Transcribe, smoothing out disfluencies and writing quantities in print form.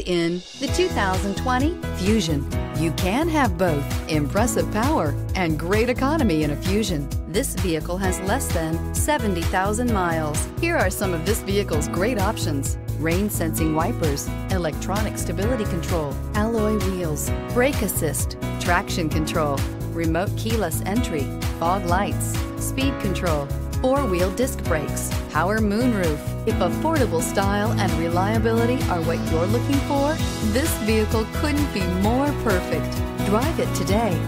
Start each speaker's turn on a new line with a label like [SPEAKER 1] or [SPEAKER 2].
[SPEAKER 1] In the 2020 Fusion. You can have both impressive power and great economy in a Fusion. This vehicle has less than 70,000 miles. Here are some of this vehicle's great options: rain sensing wipers, electronic stability control, alloy wheels, brake assist, traction control, remote keyless entry, fog lights, speed control, four-wheel disc brakes, power moonroof. If affordable style and reliability are what you're looking for, this vehicle couldn't be more perfect. Drive it today.